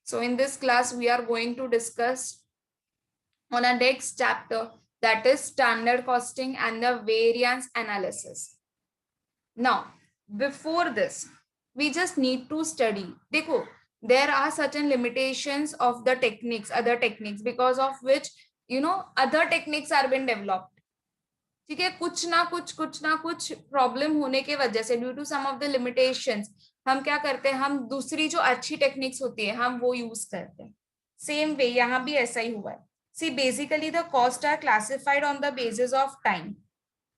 So in this class we are going to discuss on our next chapter, that is standard costing and the variance analysis. Now before this we just need to study. देखो, there are certain limitations of the techniques, other techniques, because of which other techniques are been developed. ठीक है, कुछ ना कुछ problem होने के वजह से, due to some of the limitations, हम क्या करते हैं, हम दूसरी जो अच्छी टेक्निक्स होती है हम वो यूज करते हैं. सेम वे यहाँ भी ऐसा ही हुआ है. See basically the cost are classified on the basis of time.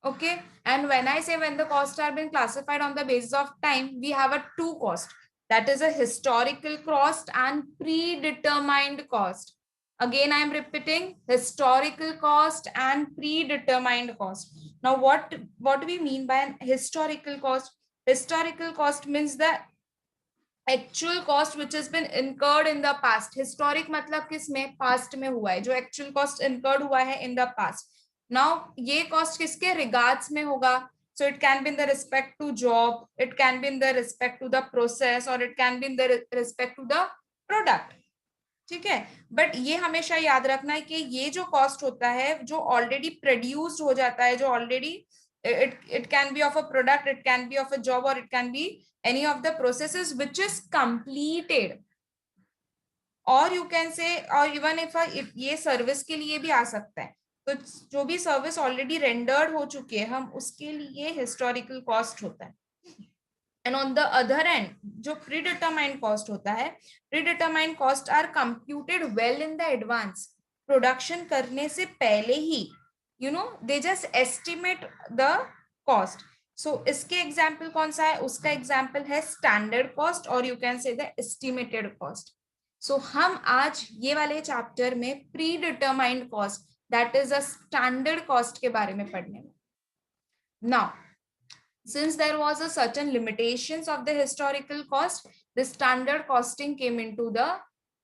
Okay, and when I say when the costs are being classified on the basis of time, we have a two cost, that is a historical cost and predetermined cost. Again I am repeating, historical cost and predetermined cost. Now what do we mean by an historical cost? Historical cost means the actual cost which has been incurred in the past. Historic मतलब किसमें, past में हुआ है, जो actual cost incurred हुआ है in the past. Now ये cost किसके regards में होगा? So it can be in the respect to job, it can be in the respect to the process, or it can be in the respect to the product. ठीक है, but ये हमेशा याद रखना है कि ये जो कॉस्ट होता है जो ऑलरेडी प्रोड्यूस्ड हो जाता है, जो already it can be of a product, it can be of a job, or it can be any of the processes which is completed, or you can say, or even if ये service के लिए भी आ सकता है. तो जो भी service already rendered हो चुकी है, हम उसके लिए हिस्टोरिकल कॉस्ट होता है. And on the other end जो प्रीडिटरमाइंड कॉस्ट होता है, predetermined cost are computed well in the advance. Production करने से पहले ही they just estimate the cost. So इसके एग्जाम्पल कौन सा है? उसका एग्जाम्पल है स्टैंडर्ड कॉस्ट, और you can say the estimated cost. So हम आज ये वाले चैप्टर में predetermined cost, that is a standard cost के बारे में पढ़ने में. Now since there was a certain limitations of the historical cost, the standard costing came into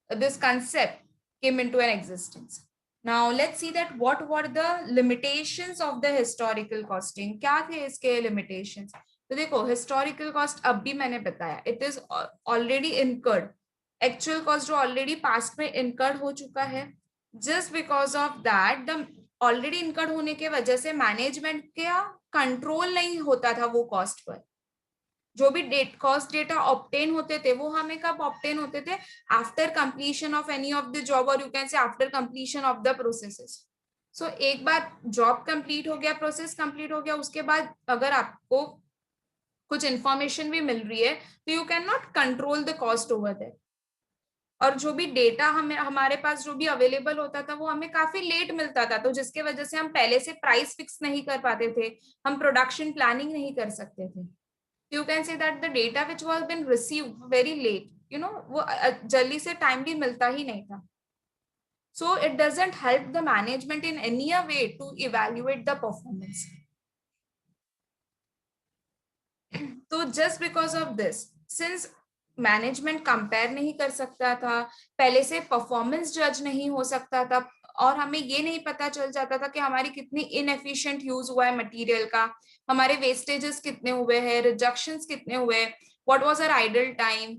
this concept came into an existence. Now let's see that what were the limitations of the historical costing. क्या थे इसके limitations? तो देखो, historical cost अब भी मैंने बताया, it is already incurred. Actual cost जो already past में incurred हो चुका है. Just because of that, the already incurred होने के वजह से मैनेजमेंट का कंट्रोल नहीं होता था वो कॉस्ट पर. जो भी कॉस्ट डेटा ऑब्टेन होते थे वो हमें कब ऑब्टेन होते थे? After completion of any of the job, और you can say after completion of the processes. So एक बार जॉब कंप्लीट हो गया, प्रोसेस कंप्लीट हो गया, उसके बाद अगर आपको कुछ इंफॉर्मेशन भी मिल रही है तो you can not control the cost over that. और जो भी डेटा हमारे पास जो भी अवेलेबल होता था वो हमें काफी लेट मिलता था, तो जिसके वजह से हम पहले से प्राइस फिक्स नहीं कर पाते थे, हम प्रोडक्शन प्लानिंग नहीं कर सकते थे. You can say that the data which was been received very late, वो जल्दी से टाइमली मिलता ही नहीं था. So it doesn't help the management in any a way to evaluate the performance. तो just because of this, since management compare नहीं कर सकता था, पहले से परफॉर्मेंस जज नहीं हो सकता था, और हमें ये नहीं पता चल जाता था कि हमारी कितनी इनएफिशिएंट यूज हुआ है मटेरियल का, हमारे वेस्टेजेस कितने हुए हैं, रिजेक्शंस कितने हुए, what was our idle time,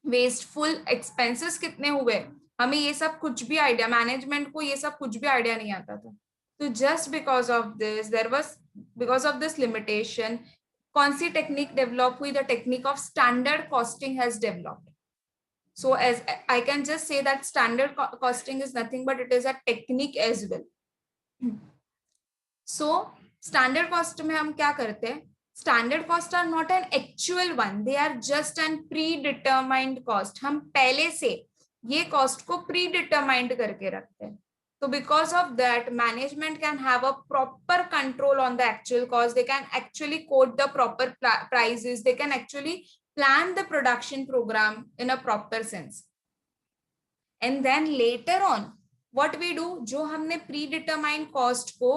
wasteful expenses कितने हुए, हमें ये सब कुछ भी आइडिया, मैनेजमेंट को ये सब कुछ भी आइडिया नहीं आता था. तो just because of this, there was, because of this limitation, कौन सी टेक्निक डेवलप हुई? The technique of standard costing has developed. So as I can just say that standard costing is nothing but it is a technique as well. So standard cost में हम क्या करते हैं? Standard cost are not an actual one, they are just an predetermined cost. हम पहले से ये cost को predetermined करके रखते हैं. So because of that, management can have a proper control on the actual cost. They can actually quote the proper prices. They can actually plan the production program in a proper sense. And then later on, what we do, जो हमने predetermined cost को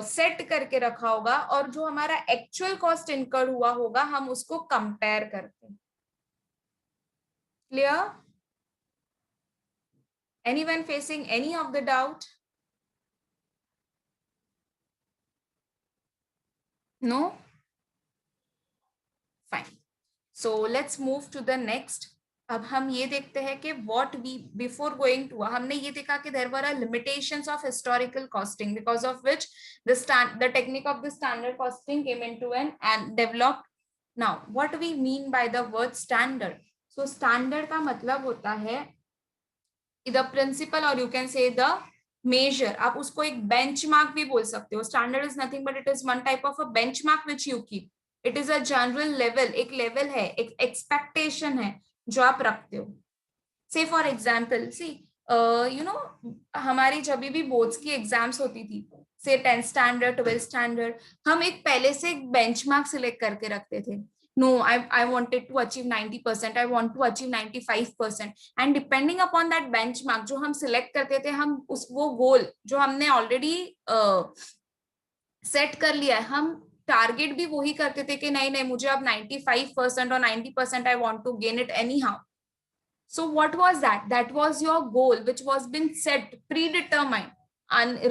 set करके रखा होगा और जो हमारा actual cost incurred हुआ होगा, हम उसको कंपेयर करते हैं. Clear? Anyone facing any of the doubt? No? Fine. So let's move to the next. अब हम ये देखते हैं कि what we before going to, हमने ये देखा कि there were are limitations of historical costing because of which the technique of the standard costing came into an end developed. Now what we mean by the word standard. So standard का मतलब होता है the principle और you can say the measure. आप उसको एक benchmark भी बोल सकते हो. Standard is nothing but it is one type of a benchmark which you keep. It is a general level, एक लेवल है, एक एक्सपेक्टेशन है जो आप रखते हो. Say for example see you know हमारी जब भी बोर्ड्स की एग्जाम्स होती थी, से 10th स्टैंडर्ड 12th स्टैंडर्ड, हम एक पहले से एक बेंचमार्क सिलेक्ट करके रखते थे. No, I wanted to achieve 90%. I want to achieve 95%. And depending upon that benchmark जो हम select करते थे, हम उस वो गोल जो हमने ऑलरेडी सेट कर लिया है, हम टारगेट भी वही करते थे कि नहीं नहीं मुझे अब 95% और 90% I want to gain it anyhow. So what was that? That was your goal which was been set predetermined.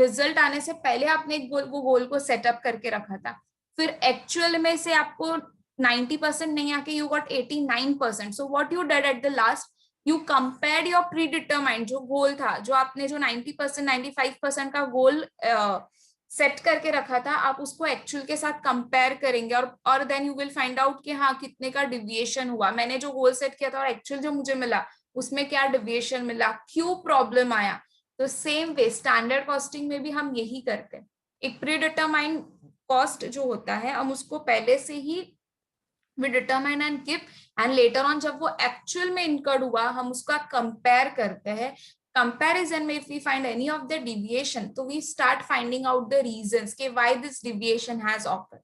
Result आने से पहले आपने वो गोल को सेटअप करके रखा था. फिर एक्चुअल में से आपको 90% नहीं आके you got 89%. So what you did at the last, you compared your predetermined जो गोल था, जो आपने जो 90% 95% का गोल सेट करके रखा था, आप उसको एक्चुअल के साथ कंपेयर करेंगे और then you will find out कि हाँ कितने का डिविएशन हुआ, मैंने जो गोल सेट किया था और एक्चुअल जो मुझे मिला उसमें क्या डिविएशन मिला, क्यों प्रॉब्लम आया. तो सेम वे स्टैंडर्ड कॉस्टिंग में भी हम यही करते हैं. एक प्री डिटरमाइंड कॉस्ट जो होता है हम उसको पहले से ही we determine and keep, and later on जब वो एक्चुअल में इनकर्ड हुआ हम उसका कंपेयर करते हैं. Comparison में if we find any of the deviation, तो we start finding out the reasons कि why this deviation has occurred.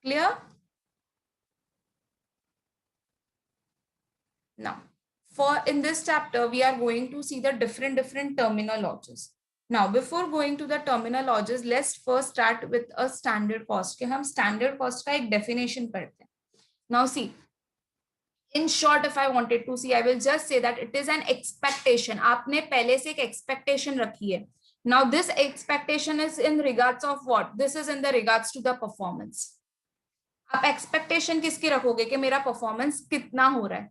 Clear? Now, for in this chapter we are going to see the different terminologies. Now, before going to the terminologies, let's first start with a standard cost. कि हम standard cost का एक definition पढ़ते हैं. Now, see. In short, if I wanted to see, I will just say that it is an expectation. आपने पहले से एक expectation रखी है. Now this expectation is in regards of what? This is in the regards to the performance. आप expectation किसकी रखोगे कि मेरा performance कितना हो रहा है.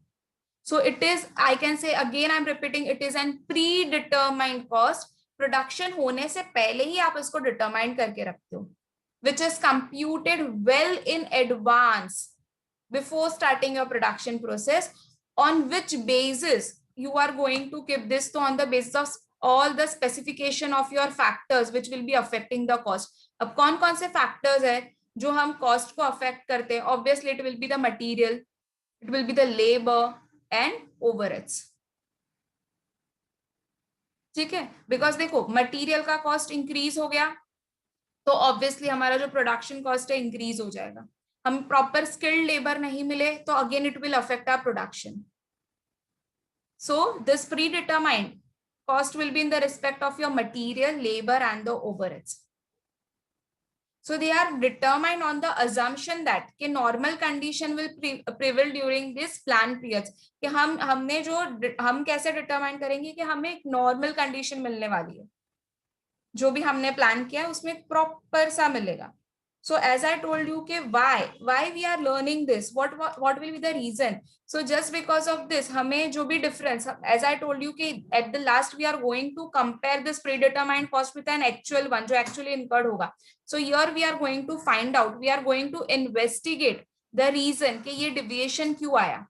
So it is, I can say again, I'm repeating, it is an predetermined cost. Production होने से पहले ही आप इसको determine करके रखते हो, which is computed well in advance before starting your production process, on which basis you are going to keep this, on the basis of all the specification of your factors which will be affecting the cost. अब कौन कौन से factors है जो हम cost को affect करते हैं? Obviously it will be the material, it will be the labor and overheads. ठीक है, बिकॉज देखो मटेरियल का कॉस्ट इंक्रीज हो गया तो ऑब्वियसली हमारा जो प्रोडक्शन कॉस्ट है इंक्रीज हो जाएगा. हम प्रॉपर स्किल्ड लेबर नहीं मिले तो again it will affect our production. So this predetermined cost will be in the respect of your material, labor and the overheads. So they are determined on the assumption that कि normal condition will prevail during this plan periods. कि हमने जो हम कैसे determine करेंगे कि हमें एक normal condition मिलने वाली है, जो भी हमने प्लान किया है उसमें प्रॉपर सा मिलेगा. So as I told you कि why we are learning this, what will be the reason. So just because of this हमें जो भी difference, as I told you कि at the last we are going to compare this predetermined cost with an actual one जो actually incurred होगा. So here we are going to find out, we are going to investigate the reason कि ये deviation क्यों आया,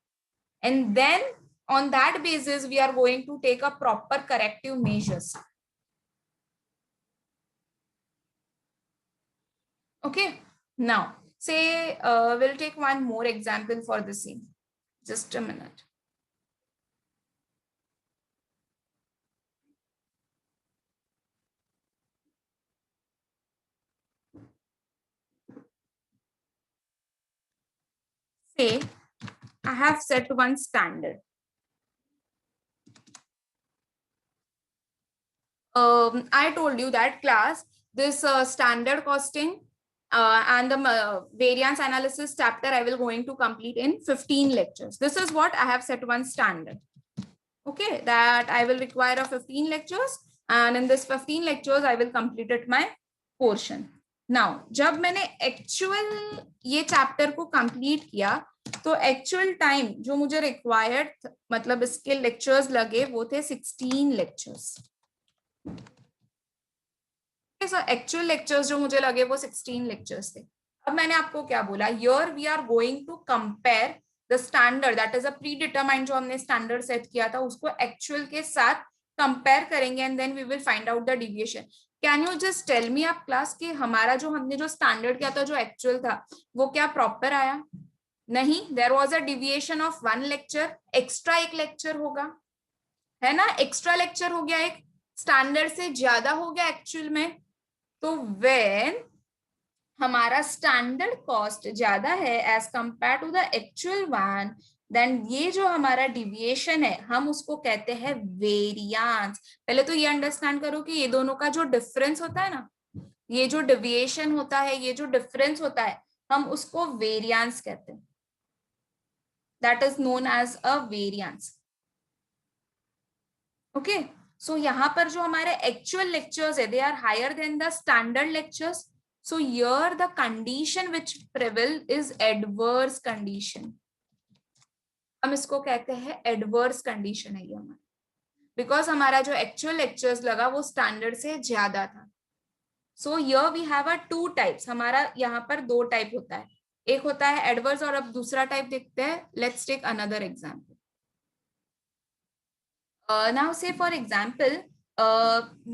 and then on that basis we are going to take a proper corrective measures. Okay, now say we'll take one more example for the same. Just a minute. Say I have set one standard. I told you that class, this standard costing and the variance analysis chapter I will going to complete in 15 lectures. This is what I have set one standard. Okay, that I will require a 15 lectures, and in this 15 lectures I will complete it my portion. Now, जब मैंने actual ये chapter को complete किया, तो actual time जो मुझे required मतलब इसके लेक्चर्स लगे वो थे 16 लेक्चर्स। एक्चुअल लेक्चर्स जो मुझे लगे वो 16 लेक्चर्स थे। अब मैंने आपको क्या बोला, here we are going to compare the standard that is a predetermined, जो हमने स्टैंडर्ड सेट किया था उसको एक्चुअल के साथ कंपेयर करेंगे and then we will find out the deviation. Can you just tell me आप क्लास कि हमारा जो हमने जो स्टैंडर्ड किया था जो एक्चुअल था वो क्या प्रॉपर आया? नहीं, there was a deviation of 1 lecture, extra एक लेक्चर होगा, है ना, एक्स्ट्रा लेक्चर हो गया, एक स्टैंडर्ड से ज्यादा हो गया एक्चुअल में। तो व्हेन हमारा स्टैंडर्ड कॉस्ट ज्यादा है as compared to the actual one, then ये जो हमारा डिविएशन है हम उसको कहते हैं वेरियांस। पहले तो ये अंडरस्टैंड करो कि ये दोनों का जो डिफरेंस होता है ना, ये जो डिविएशन होता है, ये जो डिफरेंस होता है, हम उसको वेरियांस कहते हैं। That is known as a variance. Okay, so यहाँ पर जो हमारे एक्चुअल लेक्चर्स है they are higher than the standard lectures. So here the condition which prevail is adverse condition. हम इसको कहते हैं adverse condition है ये हमारा, because हमारा जो actual lectures लगा वो standard से ज्यादा था। So here we have a two types. हमारा यहाँ पर दो type होता है, एक होता है adverse और अब दूसरा type देखते हैं। Let's take another example. Now say for example,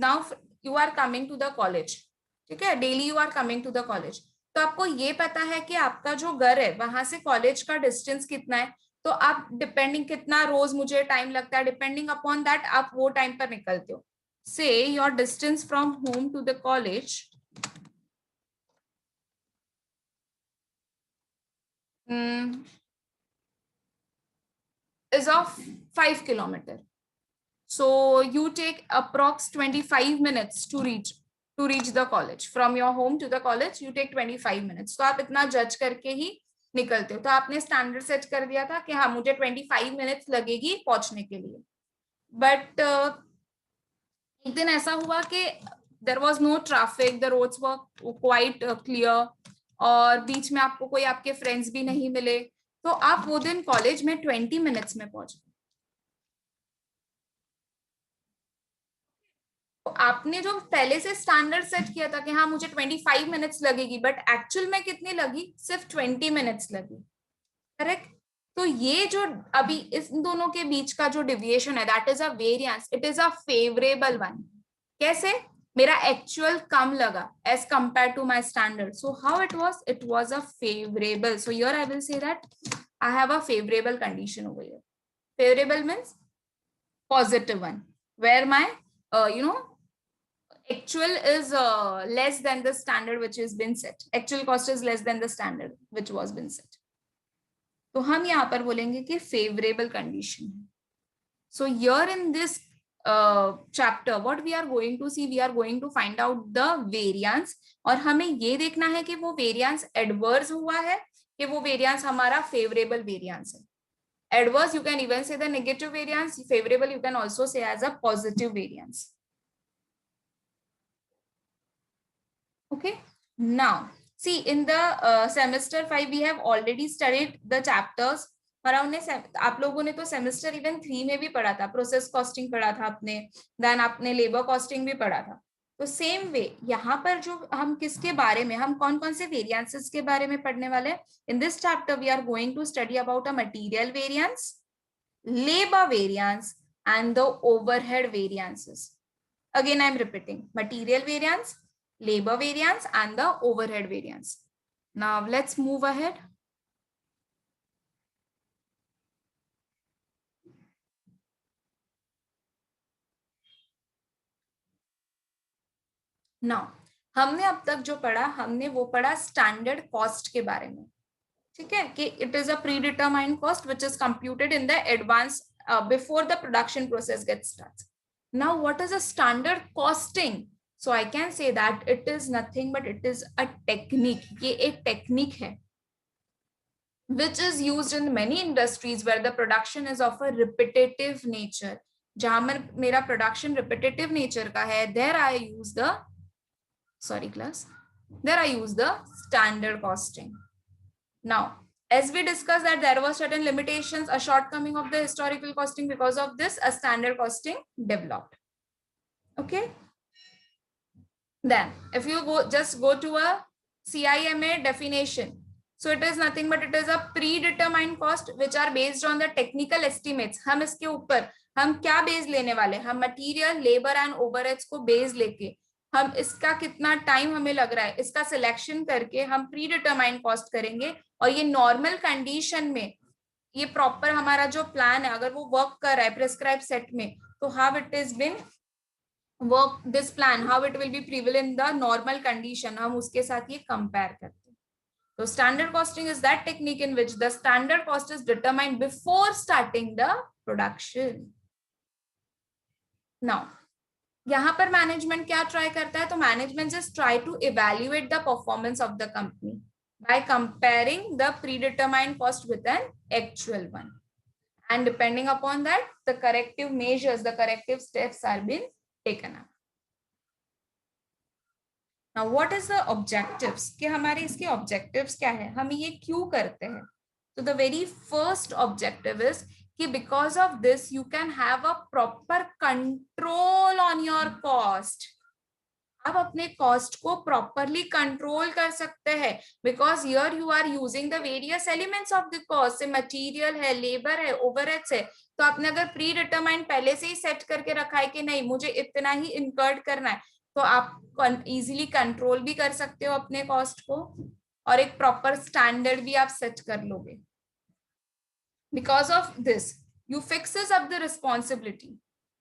now you are coming to the college. ठीक है, daily you are coming to the college. तो आपको ये पता है कि आपका जो घर है वहां से कॉलेज का डिस्टेंस कितना है, तो आप डिपेंडिंग कितना रोज मुझे टाइम लगता है, डिपेंडिंग अपॉन दैट आप वो टाइम पर निकलते हो। Say your distance from home to the college is of 5 kilometer. So you take approx 25 minutes to reach the college. From your home to the college you take 25 minutes. तो आप इतना जज करके ही निकलते हो। तो आपने स्टैंडर्ड सेट कर दिया था कि हाँ मुझे 25 मिनट्स लगेगी पहुंचने के लिए। बट एक दिन ऐसा हुआ कि there was no traffic, the roads were quite clear, और बीच में आपको कोई आपके फ्रेंड्स भी नहीं मिले, तो आप वो दिन कॉलेज में 20 मिनट्स में पहुंच गए। तो आपने जो पहले से स्टैंडर्ड सेट किया था कि हाँ मुझे 25 मिनट्स लगेगी, बट एक्चुअल में कितनी लगी? सिर्फ 20 मिनट्स लगी। करेक्ट। तो ये जो अभी इस दोनों के बीच का जो डिविएशन है that is a variance, it is a favourable one. कैसे? मेरा एक्चुअल कम लगा as compared to my standard, so how it was a favourable. So here I will say that I have a favourable condition over here. Favourable means positive one, where my actual is less than the standard which has been set. Actual cost is less than the standard which was been set. तो हम यहाँ पर बोलेंगे कि favorable condition है। So here in this chapter what we are going to see, we are going to find out the variance, और हमें ये देखना है कि वो variance adverse हुआ है कि वो variance हमारा favorable variance है। Adverse you can even say the negative variance, favorable you can also say as a positive variance. Okay, now see in the semester 5 we have already studied the chapters, और हमने आप लोगों ने तो semester even 3 में भी पढ़ा था, प्रोसेस कॉस्टिंग पढ़ा था आपने, देन आपने लेबर कॉस्टिंग भी पढ़ा था। तो सेम वे यहाँ पर जो हम किसके बारे में, हम कौन कौन से वेरिएंसेस के बारे में पढ़ने वाले हैं। In this chapter we are going to study about a material variance, labor variance and the overhead variances. Again I am repeating, material variance, labor variance and the overhead variance. Now let's move ahead. Now हमने अब तक जो पढ़ा, हमने वो पढ़ा standard cost के बारे में। ठीक है, कि it is a predetermined cost which is computed in the advance before the production process gets starts. Now what is a standard costing? So I can say that it is nothing but it is a technique. ये एक technique है which is used in many industries where the production is of a repetitive nature. जहां मेरा production repetitive nature का है, there I use the standard costing. Now as we discussed that there was certain limitations, a shortcoming of the historical costing. Because of this, a standard costing developed. Okay. Then if you just go to a CIMA definition, so it is nothing but it is a predetermined cost which are based on the technical estimates. हम इसके ऊपर हम क्या base लेने वाले, हम material, labour and overheads को base लेके हम इसका कितना टाइम हमें लग रहा है इसका सिलेक्शन करके हम प्रीडिटरमाइंड कॉस्ट करेंगे. और ये नॉर्मल कंडीशन में ये प्रॉपर हमारा जो प्लान है अगर वो वर्क कर रहा है प्रिस्क्राइब सेट में, तो how it is been work this plan, how it will be prevail in the normal condition, हम उसके साथ ये कंपेयर करते हैं. तो standard costing is that technique in which the standard cost is determined before starting the production. Now यहाँ पर management क्या ट्राई करता है, तो management just try to evaluate the performance of the company by comparing the predetermined cost with an actual one, and depending upon that the corrective measures, the corrective steps are being taken up. Now what is the objectives, कि हमारे इसके objectives क्या है, हम ये क्यों करते हैं. So the very first objective is कि because of this you can have a proper control on your cost. आप अपने कॉस्ट को प्रॉपरली कंट्रोल कर सकते हैं because here you are using the various elements of the cost. Say material है, labour है, overheads है. तो आपने अगर प्री डिटरमाइंड पहले से ही सेट करके रखा है कि नहीं मुझे इतना ही इनकर्ड करना है, तो आप इजीली कंट्रोल भी कर सकते हो अपने कॉस्ट को और एक प्रॉपर स्टैंडर्ड भी आप सेट कर लोगे. Because of this you fixes up the responsibility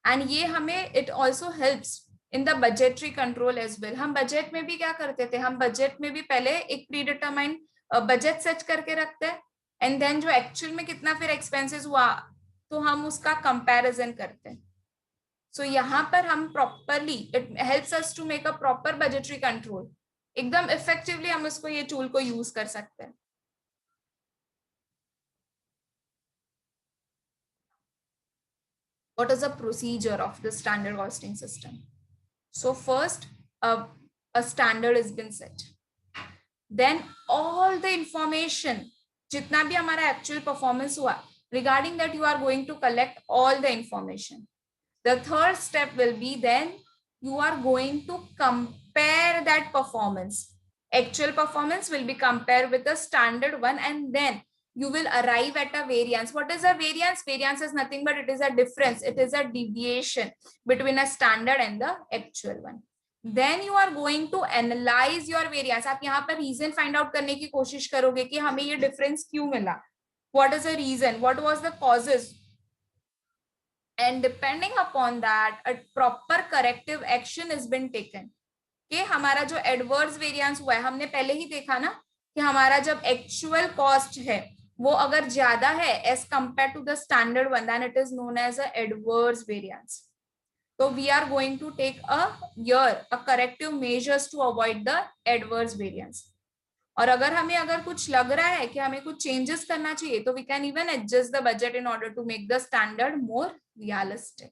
and ये हमें it also helps in the budgetary control as well. हम बजट में भी क्या करते थे, हम बजट में भी पहले एक प्री डिटरमाइंड बजट सेट करके रखते हैं एंड देन जो एक्चुअल में कितना फिर एक्सपेंसेस हुआ तो हम उसका कंपैरिजन करते हैं. सो यहाँ पर हम properly it helps us to make a proper budgetary control. एकदम इफेक्टिवली हम उसको ये टूल को यूज कर सकते हैं. What is the procedure of the standard costing system? So first, a standard has been set. Then all the information, जितना भी हमारा actual performance हुआ, regarding that you are going to collect all the information. The third step will be then you are going to compare that performance. Actual performance will be compared with the standard one and then you will arrive at a variance. What is a variance? Variance is nothing but it is a difference. It is a deviation between a standard and the actual one. Then you are going to analyze your variance. आप यहाँ पर reason find out करने की कोशिश करोगे कि हमें ये difference क्यों मिला. What is the reason? What was the causes? And depending upon that, a proper corrective action has been taken. कि हमारा जो adverse variance हुआ है, हमने पहले ही देखा ना कि हमारा जब actual cost है वो अगर ज्यादा है as compared to the standard one, then it is known as a adverse variance. So we are going to take a corrective measures to avoid the adverse variance. और अगर कुछ लग रहा है कि हमें कुछ changes करना चाहिए तो we can even adjust the budget in order to make the standard more realistic.